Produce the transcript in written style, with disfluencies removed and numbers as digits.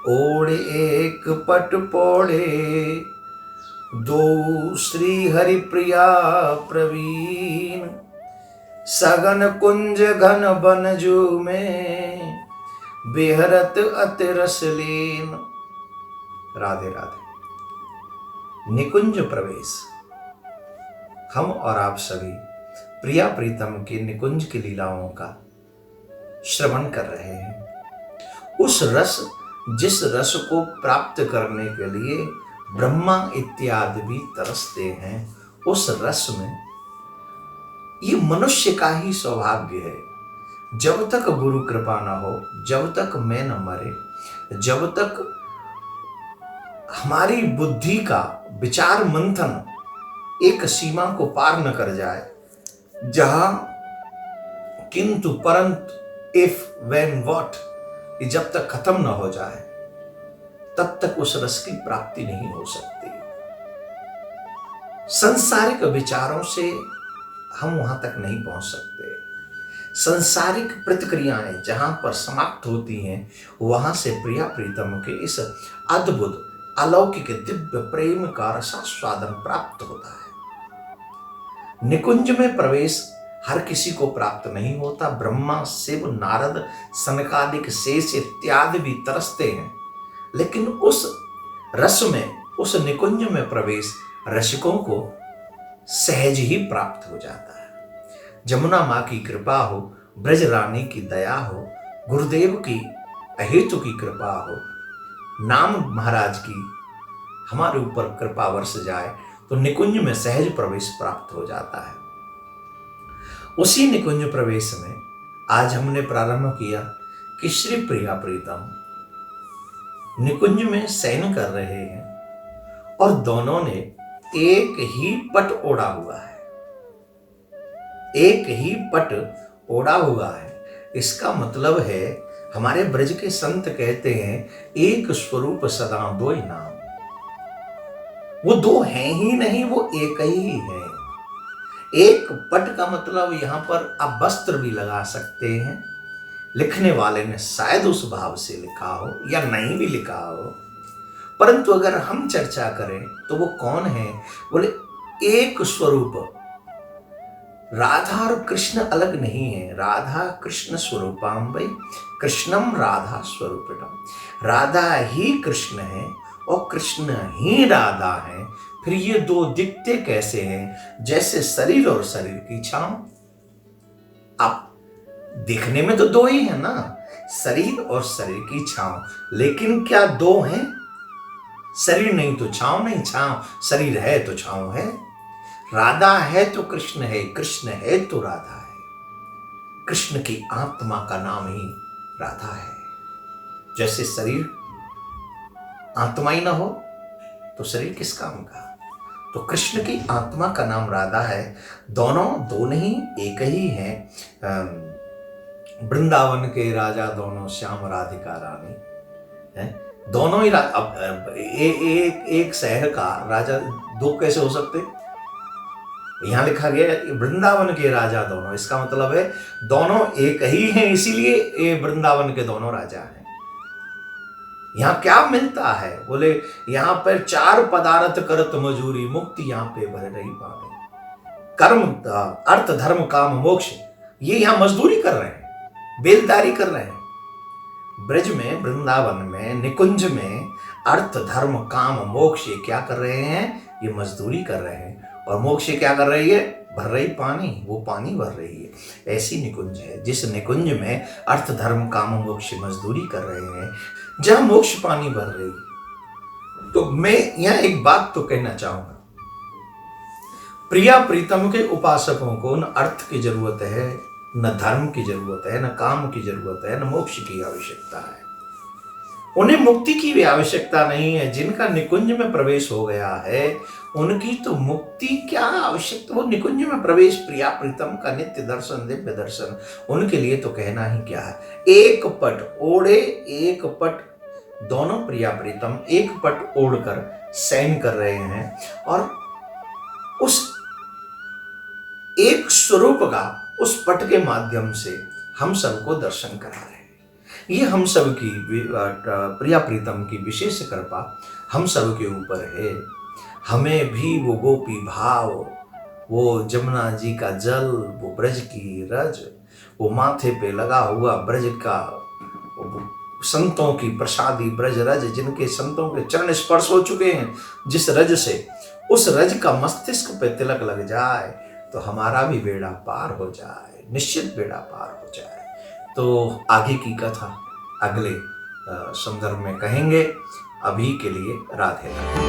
ओढ़े एक पट पोड़े, दो श्री हरि प्रिया प्रवीण, सघन कुंज घन बनजू में, बेहरत अति रस लीन। राधे राधे। निकुंज प्रवेश। हम और आप सभी प्रिया प्रीतम के निकुंज की लीलाओं का श्रवण कर रहे हैं। उस रस, जिस रस को प्राप्त करने के लिए ब्रह्मा इत्यादि भी तरसते हैं, उस रस में ये मनुष्य का ही सौभाग्य है। जब तक गुरु कृपा न हो, जब तक मैं न मरे, जब तक हमारी बुद्धि का विचार मंथन एक सीमा को पार न कर जाए, जहां किंतु परंतु, इफ, व्हेन, व्हाट, ये जब तक खत्म न हो जाए, तब तक उस रस की प्राप्ति नहीं हो सकती। सांसारिक विचारों से हम वहां तक नहीं पहुंच सकते। सांसारिक प्रतिक्रियाएं जहां पर समाप्त होती हैं, वहां से प्रिया प्रीतम के इस अद्भुत अलौकिक दिव्य प्रेम का रसास्वादन प्राप्त होता है। निकुंज में प्रवेश हर किसी को प्राप्त नहीं होता। ब्रह्मा, शिव, नारद, सनकादिक, शेष इत्यादि भी तरसते हैं, लेकिन उस रस में, उस निकुंज में प्रवेश रसिकों को सहज ही प्राप्त हो जाता है। जमुना माँ की कृपा हो, ब्रज रानी की दया हो, गुरुदेव की अहेतु की कृपा हो, नाम महाराज की हमारे ऊपर कृपा वर्ष जाए, तो निकुंज में सहज प्रवेश प्राप्त हो जाता है। उसी निकुंज प्रवेश में आज हमने प्रारंभ किया कि श्री प्रिया प्रीतम निकुंज में शयन कर रहे हैं और दोनों ने एक ही पट ओढ़ा हुआ है। एक ही पट ओढ़ा हुआ है। इसका मतलब है, हमारे ब्रज के संत कहते हैं, एक स्वरूप सदा दो नाम। वो दो हैं ही नहीं, वो एक ही है। एक पट का मतलब यहां पर आप वस्त्र भी लगा सकते हैं। लिखने वाले ने शायद उस भाव से लिखा हो या नहीं भी लिखा हो, परंतु अगर हम चर्चा करें तो वो कौन है? बोले एक स्वरूप। राधा और कृष्ण अलग नहीं है। राधा कृष्ण स्वरूपाम्बई, कृष्णम राधा स्वरूपिणम। राधा ही कृष्ण है और कृष्ण ही राधा है। फिर ये दो दिखते कैसे हैं? जैसे शरीर और शरीर की छांव। आप दिखने में तो दो ही है ना, शरीर और शरीर की छांव। लेकिन क्या दो हैं? शरीर नहीं तो छांव नहीं, छांव शरीर है तो छांव है। राधा है तो कृष्ण है, कृष्ण है तो राधा है। कृष्ण की आत्मा का नाम ही राधा है। जैसे शरीर आत्मा ही ना हो तो शरीर किस काम का? तो कृष्ण की आत्मा का नाम राधा है। दोनों दो नहीं, एक ही हैं। वृंदावन के राजा दोनों, श्याम राधिका रानी है। दोनों ही एक शहर का राजा दो कैसे हो सकते? यहां लिखा गया वृंदावन के राजा दोनों। इसका मतलब है दोनों एक ही हैं, इसीलिए ये वृंदावन के दोनों राजा हैं। यहां क्या मिलता है? बोले यहां पर चार पदार्थ करत मजूरी, मुक्ति यहां पे भर रही पावे। कर्म, अर्थ, धर्म, काम, मोक्ष, ये यहां मजदूरी कर रहे हैं, बेलदारी कर रहे हैं। ब्रज में, वृंदावन में, निकुंज में अर्थ, धर्म, काम, मोक्ष ये क्या कर रहे हैं? ये मजदूरी कर रहे हैं। और मोक्ष क्या कर रही है? भर रही पानी, वो पानी भर रही है। ऐसी निकुंज है जिस निकुंज में अर्थ, धर्म, काम, मोक्ष मजदूरी कर रहे हैं, जहां मोक्ष पानी भर रही है। तो मैं यहां एक बात तो कहना चाहूंगा, प्रिया प्रीतम के उपासकों को न अर्थ की जरूरत है, न धर्म की जरूरत है, न काम की जरूरत है, न मोक्ष की आवश्यकता है। उन्हें मुक्ति की भी आवश्यकता नहीं है। जिनका निकुंज में प्रवेश हो गया है, उनकी तो मुक्ति क्या आवश्यकता? वो निकुंज में प्रवेश, प्रिया प्रीतम का नित्य दर्शन, दिव्य दर्शन, उनके लिए तो कहना ही क्या है। एक पट ओढ़े, एक पट, दोनों प्रिया प्रीतम एक पट ओढ़कर शयन कर रहे हैं और उस एक स्वरूप का, उस पट के माध्यम से हम सबको दर्शन करा रहे हैं। ये हम सब की प्रिया प्रीतम की विशेष कृपा हम सब के ऊपर है। हमें भी वो गोपी भाव, वो जमुना जी का जल, वो ब्रज की रज, वो माथे पे लगा हुआ ब्रज का संतों की प्रसादी ब्रज रज, जिनके संतों के चरण स्पर्श हो चुके हैं जिस रज से, उस रज का मस्तिष्क पे तिलक लग जाए तो हमारा भी बेड़ा पार हो जाए, निश्चित बेड़ा पार हो जाए। तो आगे की कथा अगले संदर्भ में कहेंगे। अभी के लिए राधे राधे।